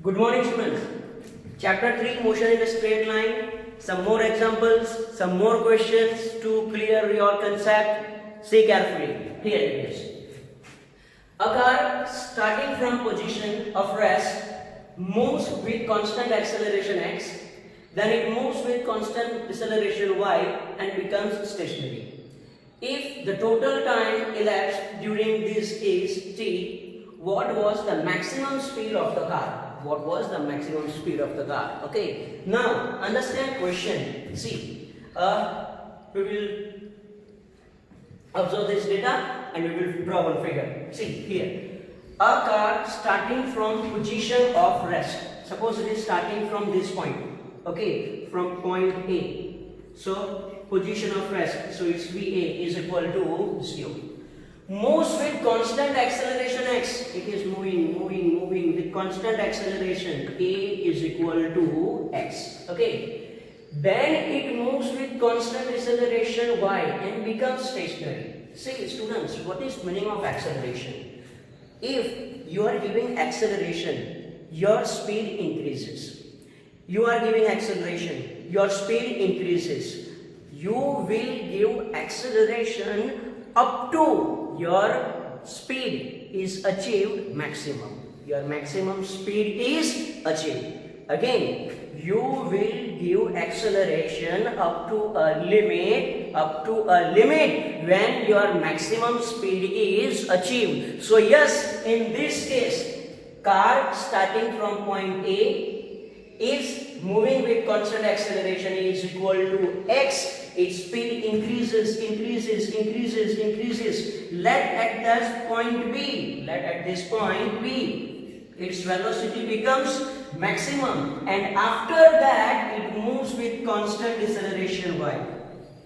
Good morning, students. Chapter 3, motion in a straight line. Some more examples, some more questions to clear your concept. See carefully. Here it is. A car starting from position of rest moves with constant acceleration x, then it moves with constant deceleration y and becomes stationary. If the total time elapsed during this is t, what was the maximum speed of the car? What was the maximum speed of the car? Okay. Now understand question. See, we will observe this data and we will draw one figure. See here, a car starting from position of rest. Suppose it is starting from this point. Okay, from point A. So position of rest. So its VA is equal to 0. Moves with constant acceleration x. It is moving with constant acceleration. A is equal to x. Okay. Then it moves with constant deceleration y and becomes stationary. See students, what is meaning of acceleration? If you are giving acceleration, your speed increases. You are giving acceleration, your speed increases. You will give acceleration up to your speed is achieved maximum. Your maximum speed is achieved. Again, you will give acceleration up to a limit when your maximum speed is achieved. So yes, in this case, car starting from point A is moving with constant acceleration is equal to x. Its speed increases. Let at this point B, its velocity becomes maximum, and after that it moves with constant deceleration y.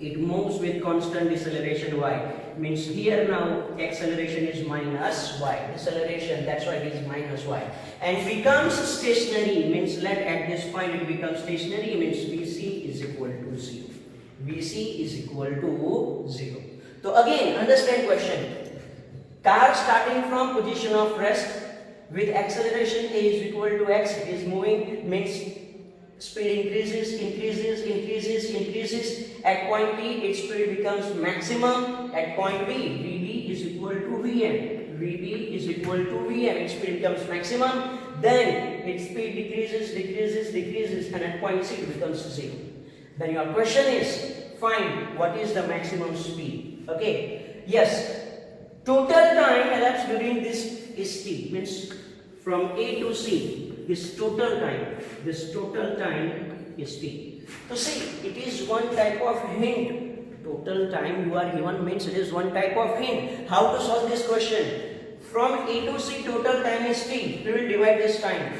It moves with constant deceleration y. Means here now acceleration is minus y. Deceleration, that's why it is minus y. And becomes stationary. Means let at this point it becomes stationary. Means Vc is equal to 0. Vc is equal to 0. So again, understand question. Car starting from position of rest with acceleration a is equal to x. It is moving. Means speed increases. At point P, its speed becomes maximum. At point B, Vb is equal to Vm. Vb is equal to Vm. Its speed becomes maximum. Then its speed decreases, and at point C it becomes 0. Then your question is, find what is the maximum speed. Okay. Yes. Total time elapsed during this is t. Means from A to C. This total time is t. So see, it is one type of hint. Total time you are given means it is one type of hint. How to solve this question? From A to C total time is t. We will divide this time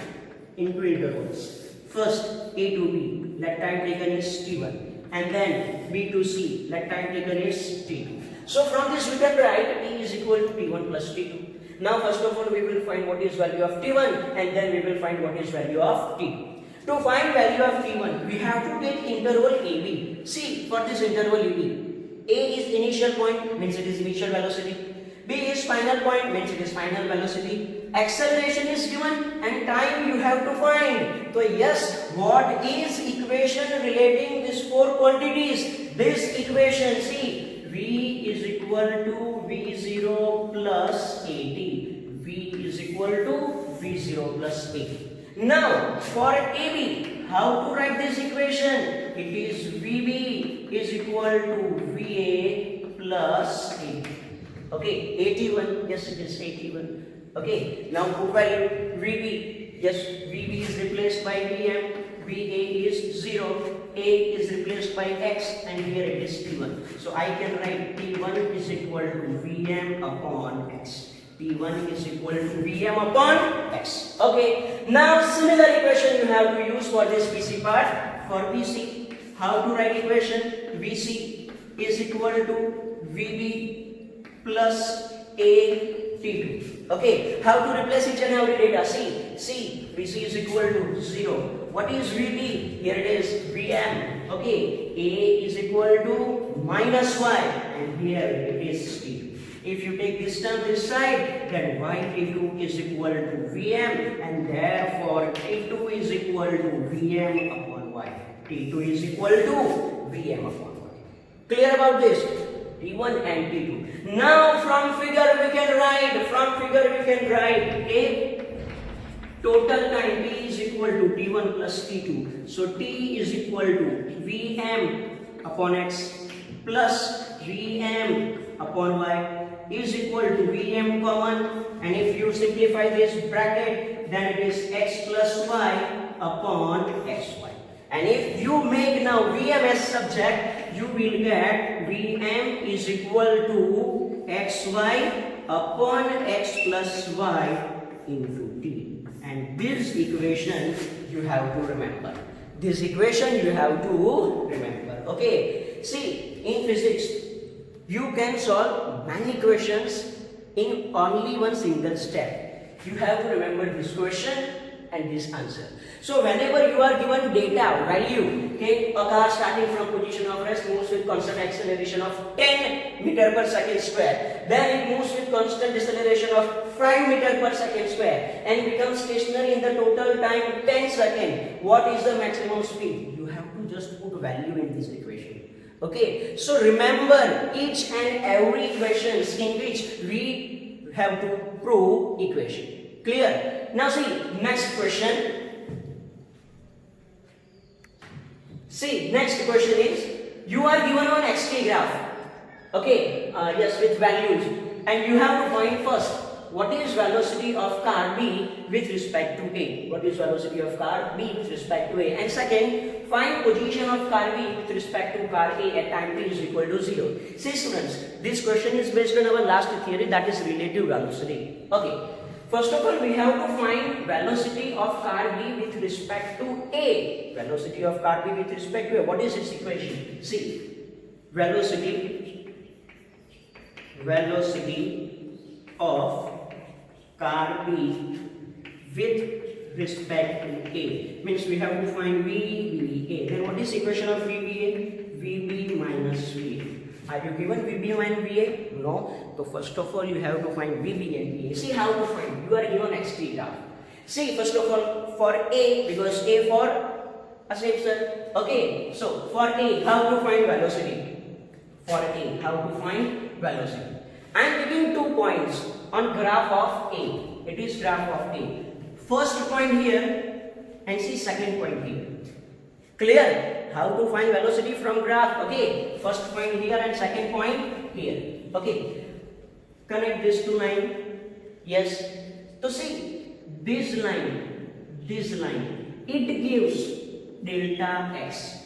into intervals. First A to B, that time taken is t1, and then B to C, that time taken is t2. So from this we can write t is equal to t1 plus t2. Now first of all we will find what is value of t1, and then we will find what is value of t2. To find value of t1, we have to take interval AB. See, for this interval AB, A is initial point, means it is initial velocity. B is final point, means it is final velocity. Acceleration is given and time you have to find. So yes, what is equation relating these four quantities? This equation, see, V is equal to V0 plus AT. V is equal to V0 plus AT. Now, for AB, how to write this equation? It is VB is equal to VA plus AT. Okay, AT1, yes it is AT1. Okay, now put value VB. Yes, VB is replaced by VM. VA is 0. A is replaced by X, and here it is T1. So I can write T1 is equal to VM upon X. T1 is equal to Vm upon X. Okay. Now similar equation you have to use for this BC part. For BC, how to write equation? BC is equal to VB plus A T2. Okay. How to replace each and every data? See, BC is equal to 0. What is VB? Here it is Vm. Okay. A is equal to minus y, and here it is T2. If you take this term this side, then Yt2 is equal to Vm, and therefore T2 is equal to Vm upon Y. T2 is equal to Vm upon Y. Clear about this? T1 and T2. Now from figure we can write, okay? Total time T is equal to T1 plus T2. So T is equal to Vm upon X plus Vm upon Y is equal to Vm common, and if you simplify this bracket, then it is X plus Y upon Xy. And if you make now Vm as subject, you will get Vm is equal to Xy upon X plus Y into T. And this equation you have to remember. Okay. See, in physics, you can solve many questions in only one single step. You have to remember this question and this answer. So whenever you are given data value, okay, a car starting from position of rest moves with constant acceleration of 10 meter per second square, then it moves with constant deceleration of 5 meter per second square and becomes stationary in the total time 10 seconds. What is the maximum speed? You have to just put value in this equation. Okay, so remember each and every questions in which we have to prove equation. Clear? Now see, next question. See, next question is, you are given an XT graph. Okay, yes, with values, and you have to find first what is velocity of car B with respect to A. What is velocity of car B with respect to A? And second, find position of car B with respect to car A at time t is equal to 0. See students, this question is based on our last theory, that is relative velocity. Okay, first of all we have to find velocity of car B with respect to A. Velocity of car B with respect to A. What is its equation? See, velocity of car B with respect to A means we have to find VBA. Then what is equation of VBA? VB minus VA. Are you given VB minus VA? No. So first of all you have to find VB and VA. See how to find. You are given X theta. See first of all for A, because A for a safe sir. Okay. So for A, how to find velocity? For A, how to find velocity? I am giving 2 points on graph of A. It is graph of A. First point here and see second point here. Clear? How to find velocity from graph? Okay. First point here and second point here. Okay. Connect this to line. Yes. So see this line, it gives delta x,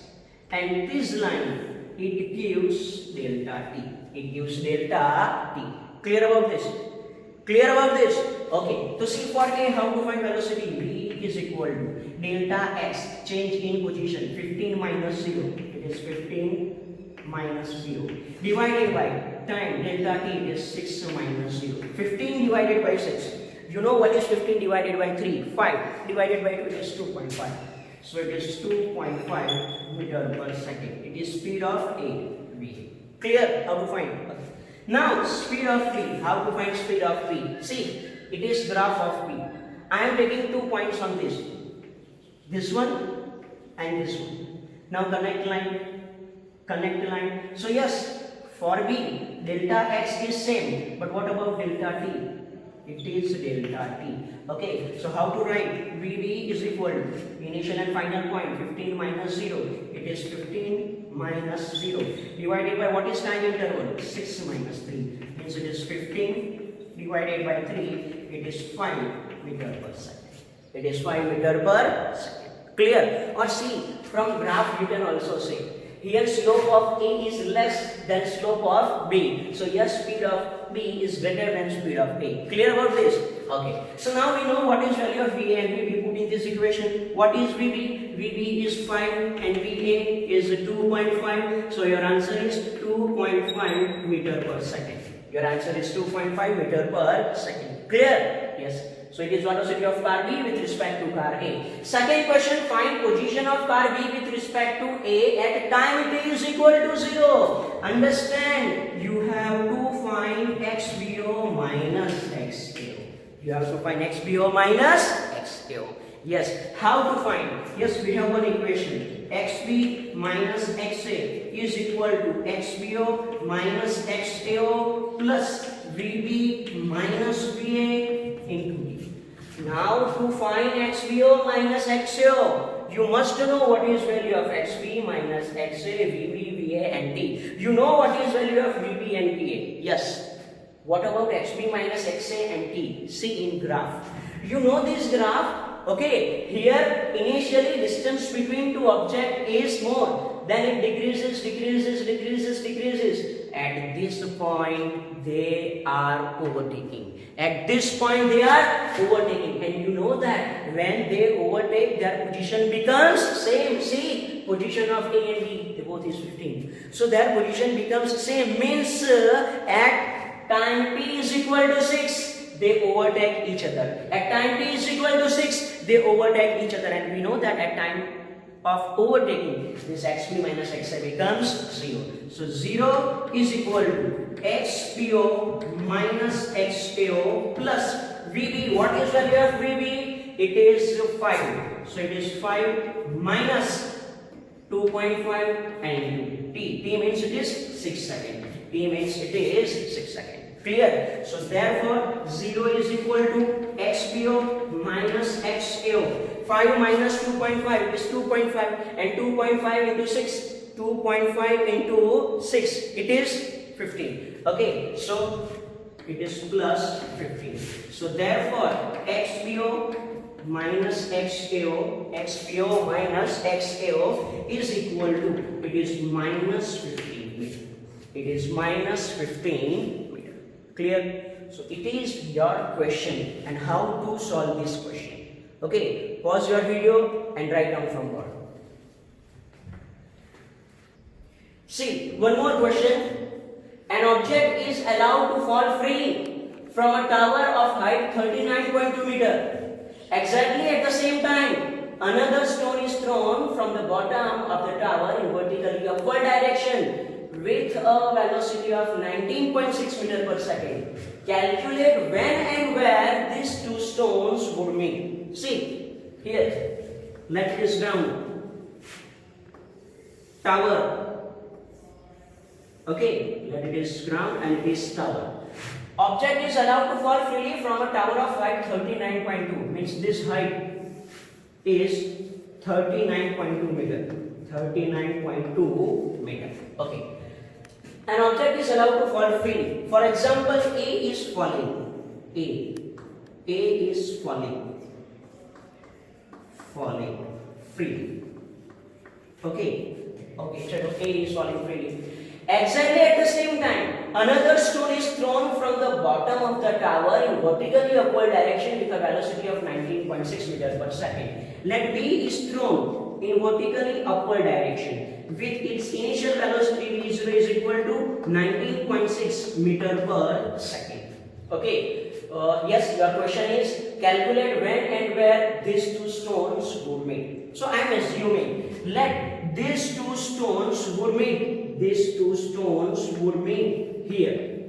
and this line it gives delta t. It gives delta t. Clear about this? Okay. To see for A, how to find velocity? V is equal to delta x, change in position, 15 minus 0. It is 15 minus 0. Divided by time, delta t is 6 minus 0. 15 divided by 6. You know what is 15 divided by 3? 5. Divided by 2 is 2.5. So it is 2.5 meter per second. It is speed of A, V. Clear? How to find? Okay. Now speed of T. How to find speed of T? See, it is graph of P. I am taking 2 points on this. This one and this one. Now connect line. So yes, for B, delta x is same. But what about delta T? It is delta T. Okay, so how to write? VB is equal to initial and final point, 15 minus 0. It is 15 minus 0. Divided by what is time interval? 6 minus 3. Means it is 15 divided by 3. It is 5 meter per second. It is 5 meter per second. Clear? Or see, from graph you can also say, here slope of A is less than slope of B. So yes, speed of B is greater than speed of A. Clear about this? Okay. So now we know what is value of VA and VB. Put in this equation. What is VB? VB is 5 and VA is 2.5. So your answer is 2.5 meter per second. Your answer is 2.5 meter per second. Clear? Yes. So it is velocity of car B with respect to car A. Second question, find position of car B with respect to A at time t is equal to 0. Understand, you have to find XBO minus XAO. You have to find XBO minus XAO. Yes, how to find? Yes, we have one equation. XB minus XA is equal to XBO minus XAO plus VB minus VA into D. Now to find XBO minus XAO, you must know what is value of XB minus XA, VB, VA and D. You know what is value of VB and VA. Yes. What about XB minus XA and T? See in graph. You know this graph? Okay, here initially distance between two objects is more, then it decreases. At this point they are overtaking. At this point they are overtaking, and you know that when they overtake, their position becomes same. See, position of A and B, they both is 15. So their position becomes same, means at time t is equal to 6. They overtake each other. At time t is equal to 6, they overtake each other, and we know that at time of overtaking, this XB minus XA becomes 0. So 0 is equal to XBO minus XAO plus VB. What is value of VB? It is 5. So it is 5 minus 2.5 and T. T means it is 6 seconds. T means it is 6 seconds. Clear? So therefore 0 is equal to XBO minus XAO. 5 minus 2.5 is 2.5 and 2.5 into 6. 2.5 into 6, it is 15. Okay, so it is plus 15. So therefore XBO minus XAO, XBO minus XAO is equal to, it is minus 15 meter. It is minus 15 meter. Clear? So it is your question and how to solve this question. Okay, pause your video and write down from board. See, one more question. An object is allowed to fall free from a tower of height 39.2 meter. Exactly at the same time, another stone is thrown from the bottom of the tower in vertically upward direction with a velocity of 19.6 meter per second. Calculate when and where these two stones would meet. See, here, let this down. Tower. Okay, let it is ground and it is tower. Object is allowed to fall freely from a tower of height 39.2. Means this height is 39.2 meter. 39.2 meter. Okay. An object is allowed to fall freely. For example, A is falling. A is falling. Falling freely. Okay. Okay, so A is falling freely. Exactly at the same time, another stone is thrown from the bottom of the tower in vertically upward direction with a velocity of 19.6 meters per second. Let B is thrown in vertically upward direction with its initial velocity V0 is equal to 19.6 meter per second. Okay. Yes, your question is calculate when and where these two stones would meet. So I am assuming let these two stones would meet. These two stones would meet here.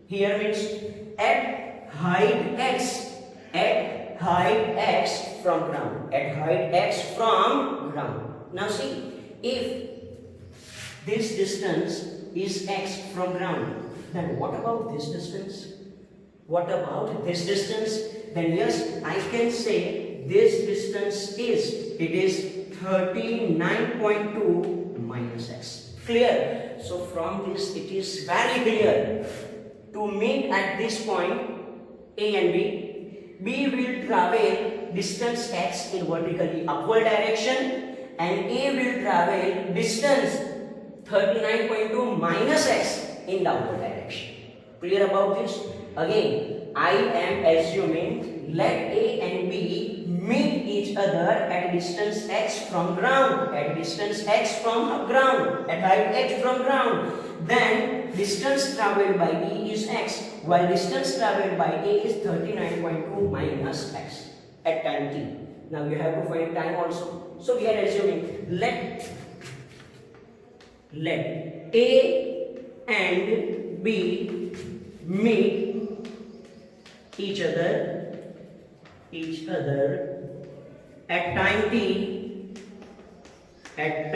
Here means at height x. At height x from ground. At height x from ground. Now see, if this distance is x from ground, then what about this distance? What about this distance? Then yes, I can say this distance is 39.2 minus x. Clear? So from this it is very clear. To meet at this point A and B will travel distance x in vertically upward direction and A will travel distance 39.2 minus x in downward direction. Clear about this? Again, I am assuming let A and B meet each other at distance x from ground, at distance x from ground, at height h from ground, then distance traveled by E is x, while distance traveled by A is 39.2 minus x at time t. Now you have to find time also. So we are assuming let A and B meet each other at time t, at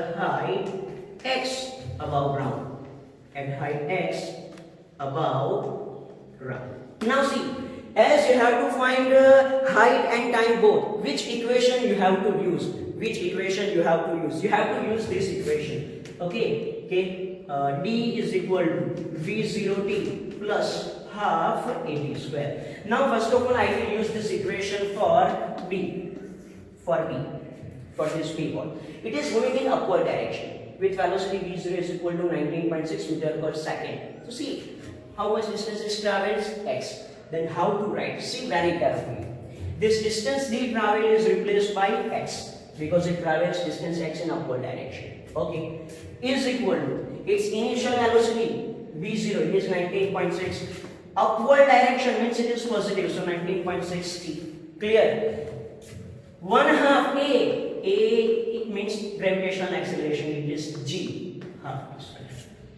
height x above ground, at height x above ground. Now see, as you have to find height and time both, which equation you have to use? Which equation you have to use? You have to use this equation. Okay, d is equal to v0t plus half at square. Now first of all I will use this equation for b, for this b ball. It is moving in upward direction with velocity v0 is equal to 19.6 meter per second. So see how much distance it travels, x. Then how to write? See very carefully. This distance d travel is replaced by x because it travels distance x in upward direction. Okay, is equal to its initial velocity v0 is 19.6. Upward direction means it is positive, so 19.6 t. Clear? 1/2 a. It means gravitational acceleration. It is g.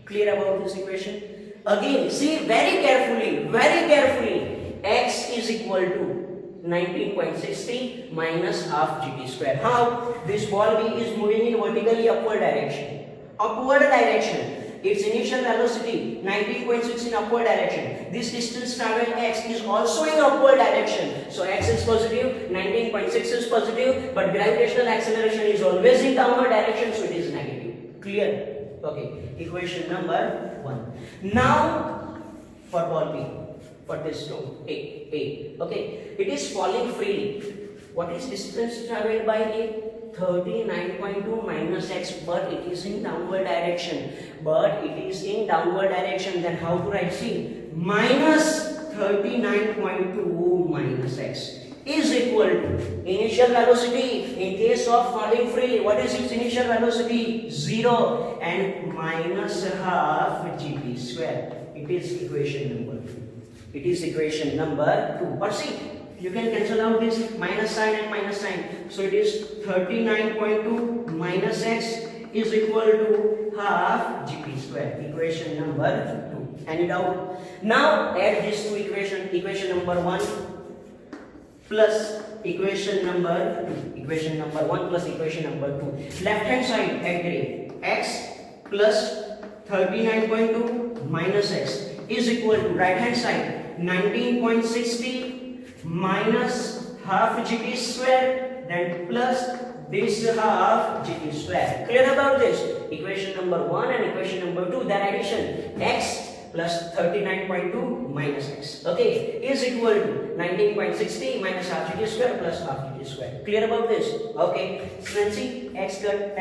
Clear about this equation? Again, see very carefully. X is equal to 19.60 minus half gt square. How? This ball B is moving in vertically upward direction. Its initial velocity 19.6 in upward direction. This distance traveled x is also in upward direction. So x is positive, 19.6 is positive, but gravitational acceleration is always in downward direction, so it is negative. Clear? Okay, equation number 1. Now for ball B, for this stone A. Okay, it is falling freely. What is distance traveled by A? 39.2 minus x, but it is in downward direction. Then how to write? See, minus 39.2 minus x is equal to initial velocity in case of falling freely. What is its initial velocity? 0 and minus half gt square. It is equation number 2. But see, you can cancel out this minus sign and minus sign. So it is 39.2 minus x is equal to half gt square. Equation number 2. Any doubt? Now add these two equations. Equation number 1 plus equation number 2. Equation number 1 plus equation number 2. Left hand side add x plus 39.2 minus x is equal to right hand side 19.60 minus half gt square, then plus this half gt square. Clear about this? Equation number 1 and equation number 2, their addition, x plus 39.2 minus x, okay, is equal to 19.60 minus half gt square plus half gt square. Clear about this? Okay, so see, x cut,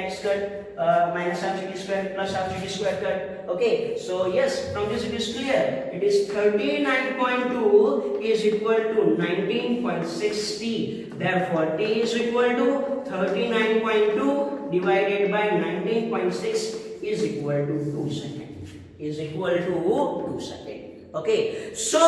minus half gt square plus half gt square cut. Okay, so yes, from this it is clear. It is 39.2 is equal to 19.60. Therefore, t is equal to 39.2 divided by 19.6 is equal to 2 seconds. Okay, so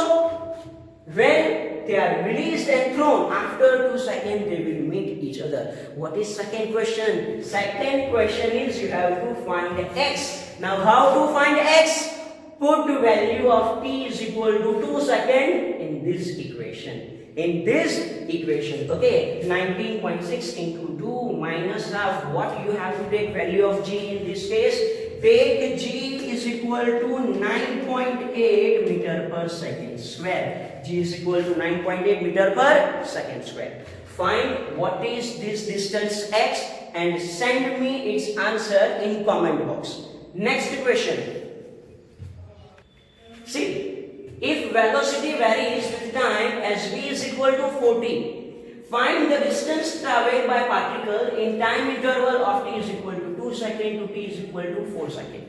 when they are released and thrown, after 2 seconds they will meet each other. What is second question? Second question is you have to find x. Now how to find x? Put the value of t is equal to 2 seconds in this equation. Okay, 19.6 into 2 minus half. What you have to take value of g in this case? Take g is equal to 9.8 meter per second square. G is equal to 9.8 meter per second square. Find what is this distance x and send me its answer in comment box. Next question. See, if velocity varies with time as v is equal to 40, find the distance traveled by particle in time interval of t is equal to 2 seconds to t is equal to 4 seconds.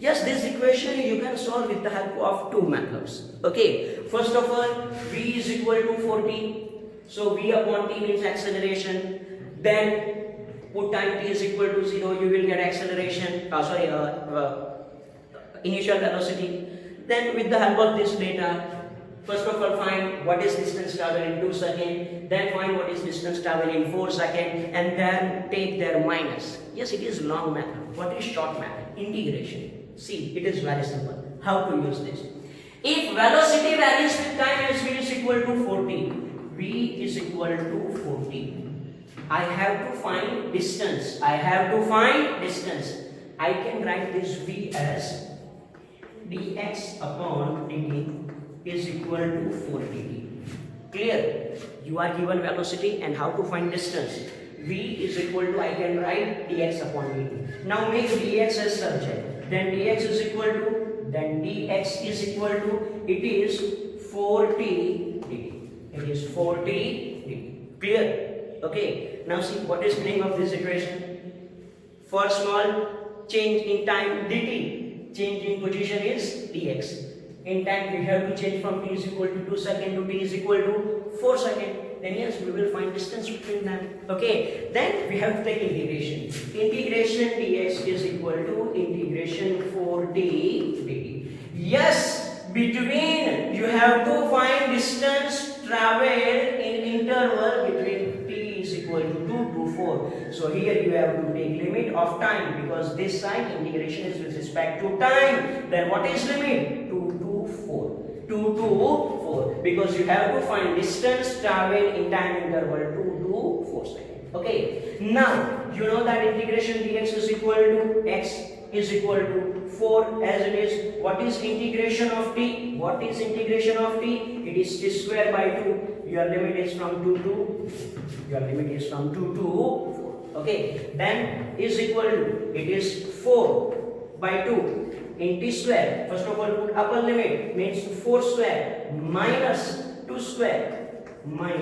Yes, this equation you can solve with the help of two methods. Okay, first of all, v is equal to 40. So v upon t means acceleration. Then put time t is equal to 0, you will get acceleration. Initial velocity. Then with the help of this data, first of all find what is distance traveled in 2 seconds, then find what is distance traveled in 4 seconds, and then take their minus. Yes, it is long method. What is short method? Integration. See, it is very simple. How to use this? If velocity varies with time as v is equal to 40, v is equal to 40. I have to find distance. I can write this v as dx upon dt is equal to 4dt. Clear? You are given velocity and how to find distance. V is equal to, I can write dx upon dt. Now make dx as subject. Then dx is equal to, it is 4t dt. It is 4t dt. Clear? Okay. Now see what is meaning of this equation. For small change in time dt, change in position is dx. In time we have to change from t is equal to 2 seconds to t is equal to 4 seconds. Then yes, we will find distance between them. Okay. Then we have to take integration. Integration dx is equal to integration 4t dt. Yes, between you have to find distance traveled in interval between t is equal to 2 to 4. So here you have to take limit of time because this side integration is with respect to time. Then what is limit? 2 to 4. 2 to 4 because you have to find distance traveled in time interval 2 to 4 seconds. Okay. Now you know that integration dx is equal to x is equal to 4 as it is. What is integration of t? What is integration of t? It is t square by 2. Your limit is from 2 to 4. Okay. Then is equal to, it is 4 by 2 in t square. First of all put upper limit means 4 square minus 2 square minus